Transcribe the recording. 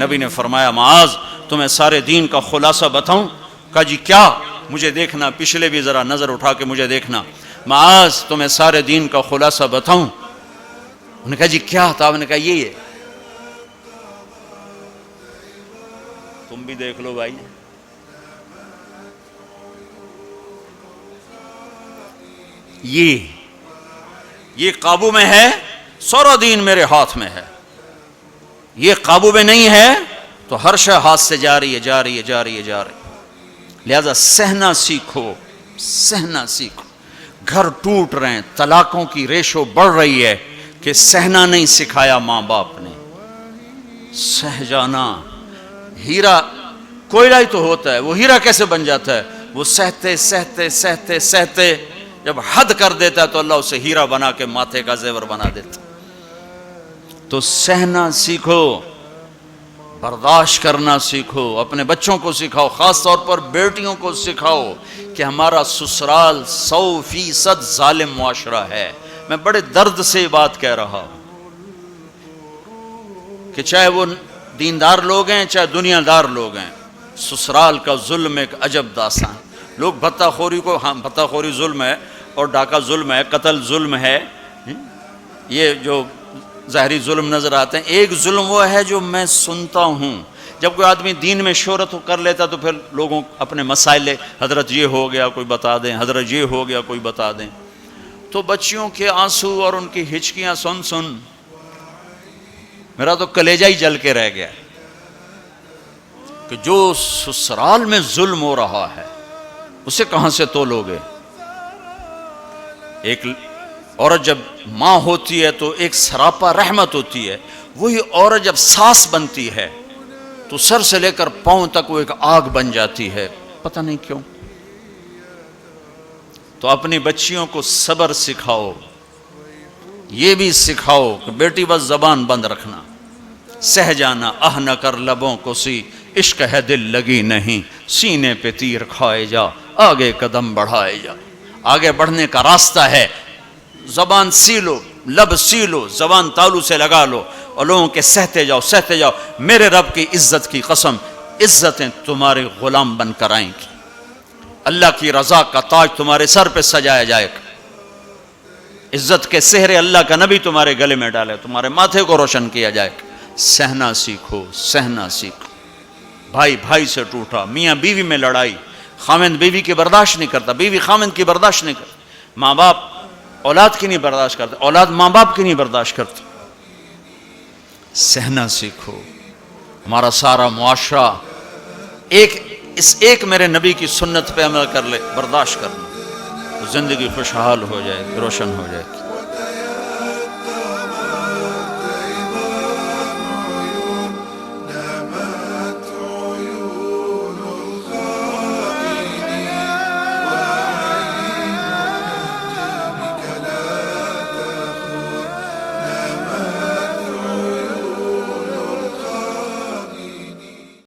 نبی نے فرمایا معاذ تمہیں سارے دین کا خلاصہ بتاؤں؟ کہا جی کیا؟ مجھے دیکھنا، پچھلے بھی ذرا نظر اٹھا کے مجھے دیکھنا۔ معاذ تمہیں سارے دین کا خلاصہ بتاؤں؟ انہوں نے کہا جی کیا تھا؟ آپ نے کہا یہ ہے، تم بھی دیکھ لو بھائی، یہ قابو میں ہے، سارا دین میرے ہاتھ میں ہے، یہ قابو میں نہیں ہے تو ہر شے ہاتھ سے جا رہی ہے۔ لہذا سہنا سیکھو، سہنا سیکھو۔ گھر ٹوٹ رہے ہیں، طلاقوں کی ریشو بڑھ رہی ہے کہ سہنا نہیں سکھایا ماں باپ نے، سہ جانا۔ ہیرا کوئلہ ہی تو ہوتا ہے، وہ ہیرا کیسے بن جاتا ہے؟ وہ سہتے سہتے سہتے سہتے جب حد کر دیتا ہے تو اللہ اسے ہیرا بنا کے ماتھے کا زیور بنا دیتا۔ تو سہنا سیکھو، برداشت کرنا سیکھو، اپنے بچوں کو سکھاؤ، خاص طور پر بیٹیوں کو سکھاؤ کہ ہمارا سسرال 100% ظالم معاشرہ ہے۔ میں بڑے درد سے یہ بات کہہ رہا ہوں کہ چاہے وہ دیندار لوگ ہیں چاہے دنیا دار لوگ ہیں، سسرال کا ظلم ایک عجب داستان۔ لوگ بھتہ خوری کو، ہاں بھتہ خوری ظلم ہے اور ڈاکہ ظلم ہے، قتل ظلم ہے، یہ جو ظاہری ظلم نظر آتے ہیں۔ ایک ظلم وہ ہے جو میں سنتا ہوں، جب کوئی آدمی دین میں شہرت کر لیتا تو پھر لوگوں اپنے مسائل، حضرت یہ ہو گیا کوئی بتا دیں، حضرت یہ ہو گیا کوئی بتا دیں، تو بچیوں کے آنسو اور ان کی ہچکیاں سن سن میرا تو کلیجہ ہی جل کے رہ گیا کہ جو سسرال میں ظلم ہو رہا ہے اسے کہاں سے تولو گے؟ ایک عورت جب ماں ہوتی ہے تو ایک سراپا رحمت ہوتی ہے، وہی عورت جب ساس بنتی ہے تو سر سے لے کر پاؤں تک وہ ایک آگ بن جاتی ہے، پتہ نہیں کیوں۔ تو اپنی بچیوں کو صبر سکھاؤ، یہ بھی سکھاؤ کہ بیٹی بس زبان بند رکھنا، سہ جانا، آہ نہ کر لبوں کو سی، عشق ہے دل لگی نہیں، سینے پہ تیر کھائے جا، آگے قدم بڑھائے جا۔ آگے بڑھنے کا راستہ ہے، زبان سی لو، لب سی لو، زبان تالو سے لگا لو اور لوگوں کے سہتے جاؤ سہتے جاؤ۔ میرے رب کی عزت کی قسم، عزتیں تمہارے غلام بن کر آئیں گی، اللہ کی رضا کا تاج تمہارے سر پہ سجایا جائے گا، عزت کے سہرے اللہ کا نبی تمہارے گلے میں ڈالے، تمہارے ماتھے کو روشن کیا جائے گا۔ سہنا سیکھو، سہنا سیکھو۔ بھائی بھائی سے ٹوٹا، میاں بیوی میں لڑائی، خاوند بیوی کی برداشت نہیں کرتا، بیوی خاوند کی برداشت نہیں کرتا، ماں باپ اولاد کی نہیں برداشت کرتا، اولاد ماں باپ کی نہیں برداشت کرتا۔ سہنا سیکھو۔ ہمارا سارا معاشرہ ایک میرے نبی کی سنت پہ عمل کر لے، برداشت کرنا، تو زندگی خوشحال ہو جائے گی، روشن ہو جائے گی۔